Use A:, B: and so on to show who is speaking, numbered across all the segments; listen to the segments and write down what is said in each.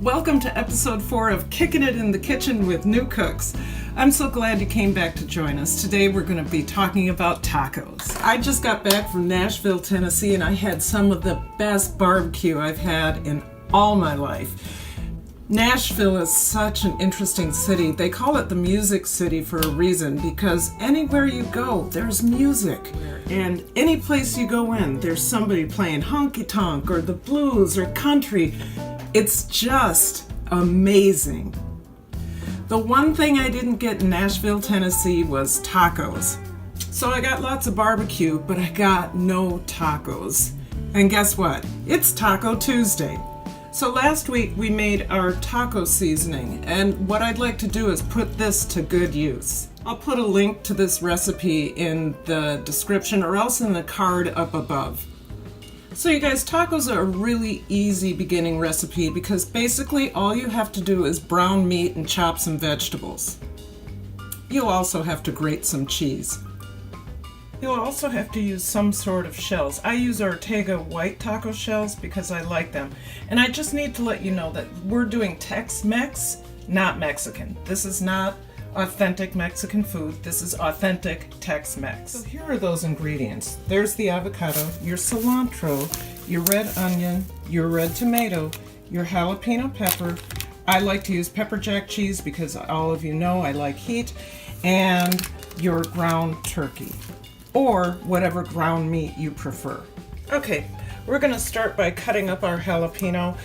A: Welcome to episode 4 of Kicking It in the Kitchen with New Cooks. I'm so glad you came back to join us. Today we're going to be talking about tacos. I just got back from Nashville, Tennessee, and I had some of the best barbecue I've had in all my life. Nashville is such an interesting city. They call it the music city for a reason, because anywhere you go, there's music. And any place you go in, there's somebody playing honky-tonk or the blues or country. It's just amazing. The one thing I didn't get in Nashville, Tennessee was tacos. So I got lots of barbecue, but I got no tacos. And guess what? It's Taco Tuesday. So last week we made our taco seasoning, and what I'd like to do is put this to good use. I'll put a link to this recipe in the description or else in the card up above. So you guys, tacos are a really easy beginning recipe because basically all you have to do is brown meat and chop some vegetables. You'll also have to grate some cheese. You'll also have to use some sort of shells. I use Ortega white taco shells because I like them. And I just need to let you know that we're doing Tex-Mex, not Mexican. This is not authentic Mexican food. This is authentic Tex-Mex. So here are those ingredients. There's the avocado, your cilantro, your red onion, your red tomato, your jalapeno pepper. I like to use pepper jack cheese because all of you know I like heat, and your ground turkey, or whatever ground meat you prefer. Okay, we're gonna start by cutting up our jalapeno.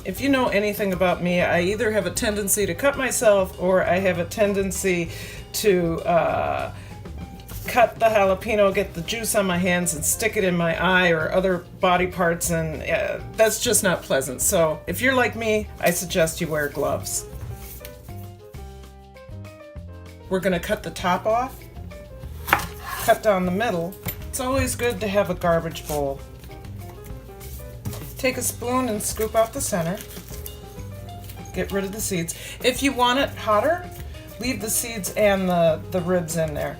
A: If you know anything about me, I either have a tendency to cut myself or I have a tendency to cut the jalapeno, get the juice on my hands and stick it in my eye or other body parts, and that's just not pleasant. So if you're like me, I suggest you wear gloves. We're gonna cut the top off, cut down the middle. It's always good to have a garbage bowl. Take a spoon and scoop out the center. Get rid of the seeds. If you want it hotter, leave the seeds and the ribs in there.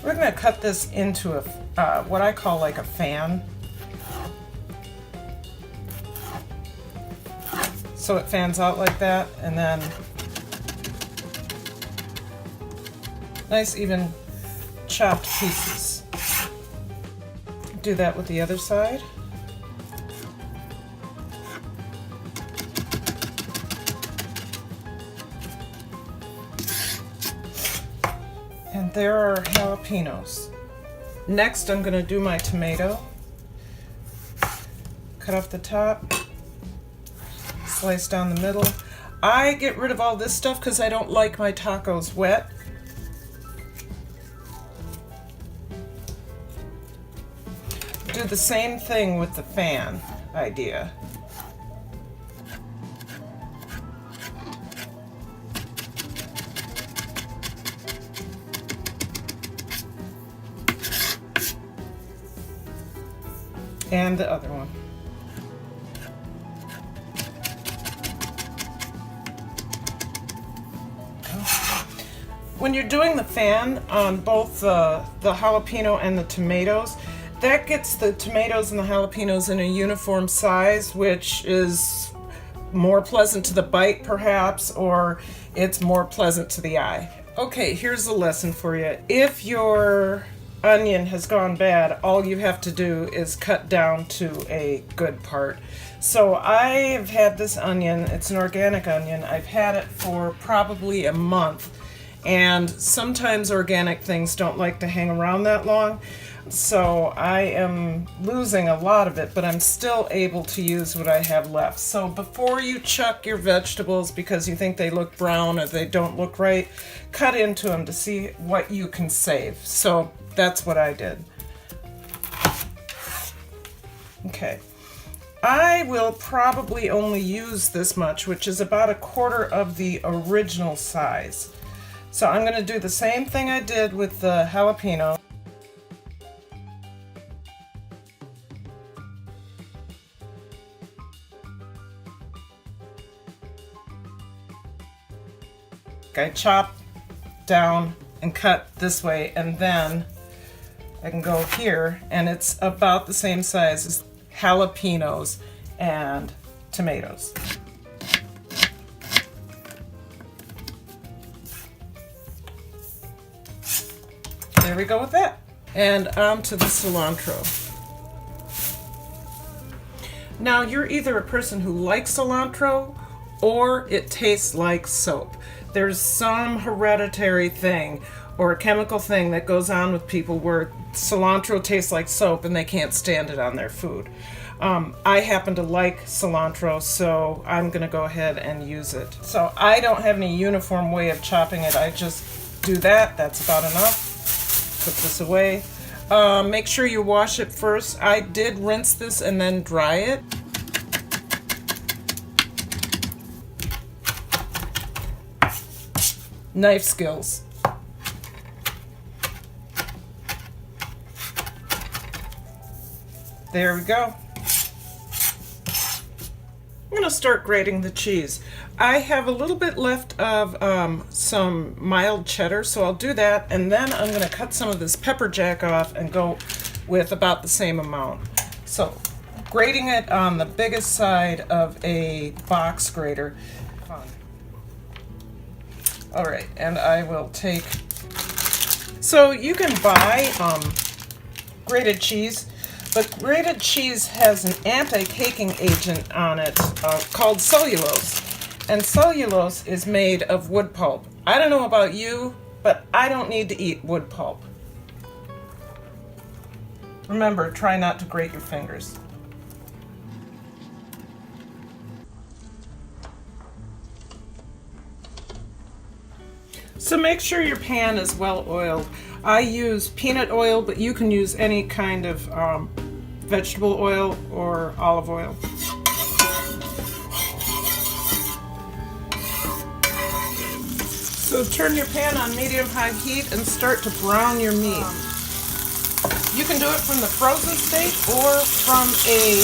A: We're going to cut this into a what I call like a fan. So it fans out like that, and then nice even chopped pieces. Do that with the other side. And there are jalapenos. Next, I'm going to do my tomato. Cut off the top, slice down the middle. I get rid of all this stuff because I don't like my tacos wet. Do the same thing with the fan idea. And the other one. When you're doing the fan on both the jalapeno and the tomatoes, that gets the tomatoes and the jalapenos in a uniform size, which is more pleasant to the bite perhaps, or it's more pleasant to the eye. Okay, here's a lesson for you. If your onion has gone bad, all you have to do is cut down to a good part. So I've had this onion, it's an organic onion. I've had it for probably a month, and sometimes organic things don't like to hang around that long. So I am losing a lot of it, but I'm still able to use what I have left. So before you chuck your vegetables because you think they look brown or they don't look right, cut into them to see what you can save. So that's what I did. Okay. I will probably only use this much, which is about a quarter of the original size. So I'm going to do the same thing I did with the jalapeno. I chop down and cut this way, and then I can go here, and it's about the same size as jalapenos, and tomatoes. There we go with that. And on to the cilantro. Now, you're either a person who likes cilantro or it tastes like soap. There's some hereditary thing or a chemical thing that goes on with people where cilantro tastes like soap and they can't stand it on their food. I happen to like cilantro, so I'm going to go ahead and use it. So I don't have any uniform way of chopping it. I just do that. That's about enough. Put this away. Make sure you wash it first. I did rinse this and then dry it. Knife skills. There we go. I'm going to start grating the cheese. I have a little bit left of some mild cheddar, so I'll do that, and then I'm going to cut some of this pepper jack off and go with about the same amount. So, grating it on the biggest side of a box grater. All right, and I will take, so you can buy grated cheese, but grated cheese has an anti-caking agent on it called cellulose. And cellulose is made of wood pulp. I don't know about you, but I don't need to eat wood pulp. Remember, try not to grate your fingers. So make sure your pan is well oiled. I use peanut oil, but you can use any kind of vegetable oil or olive oil. So turn your pan on medium-high heat and start to brown your meat. You can do it from the frozen state or from a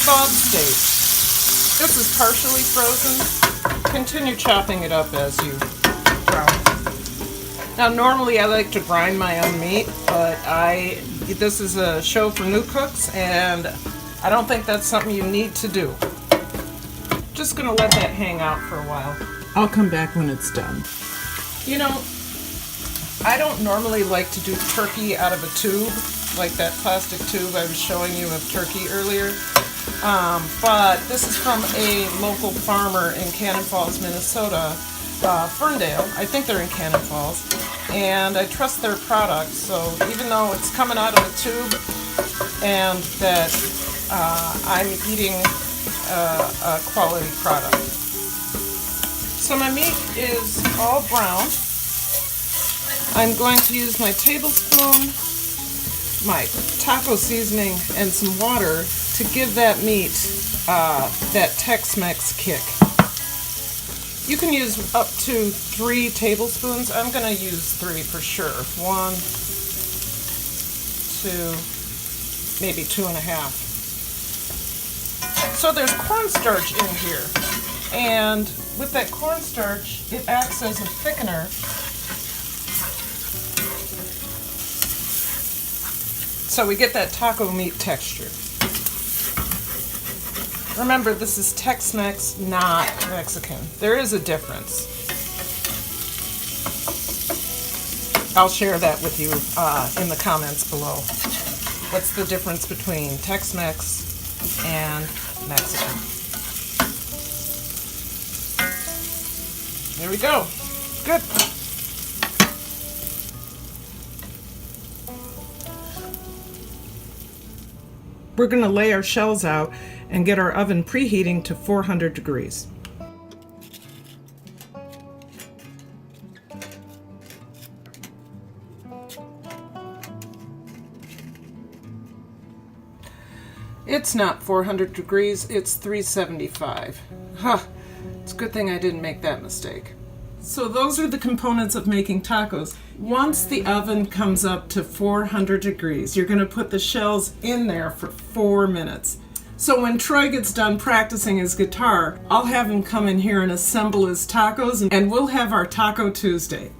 A: thawed state. This is partially frozen. Continue chopping it up as you brown it. Now normally I like to grind my own meat, but this is a show for new cooks and I don't think that's something you need to do. Just gonna let that hang out for a while. I'll come back when it's done. You know, I don't normally like to do turkey out of a tube, like that plastic tube I was showing you of turkey earlier. But this is from a local farmer in Cannon Falls, Minnesota, Ferndale. I think they're in Cannon Falls. And I trust their product, so even though it's coming out of a tube and that I'm eating a quality product. So my meat is all brown. I'm going to use my tablespoon, my taco seasoning, and some water to give that meat that Tex-Mex kick. You can use up to 3 tablespoons. I'm going to use 3 for sure. 1, 2, maybe 2.5. So there's cornstarch in here. And with that cornstarch, it acts as a thickener. So we get that taco meat texture. Remember, this is Tex-Mex, not Mexican. There is a difference. I'll share that with you in the comments below. What's the difference between Tex-Mex and Mexican? There we go. Good. We're going to lay our shells out and get our oven preheating to 400 degrees. It's not 400 degrees, it's 375. Huh, it's a good thing I didn't make that mistake. So those are the components of making tacos. Once the oven comes up to 400 degrees, you're going to put the shells in there for 4 minutes. So when Troy gets done practicing his guitar, I'll have him come in here and assemble his tacos, and we'll have our Taco Tuesday.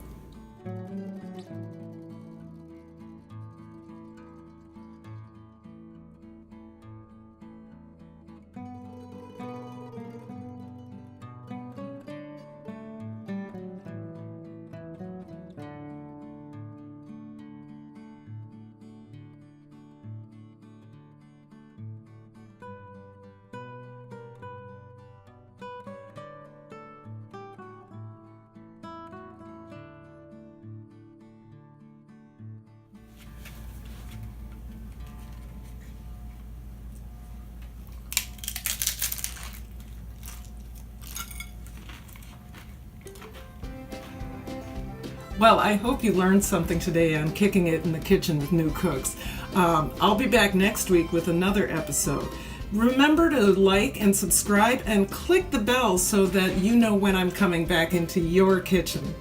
A: Well, I hope you learned something today on kicking it in the kitchen with new cooks. I'll be back next week with another episode. Remember to like and subscribe and click the bell so that you know when I'm coming back into your kitchen.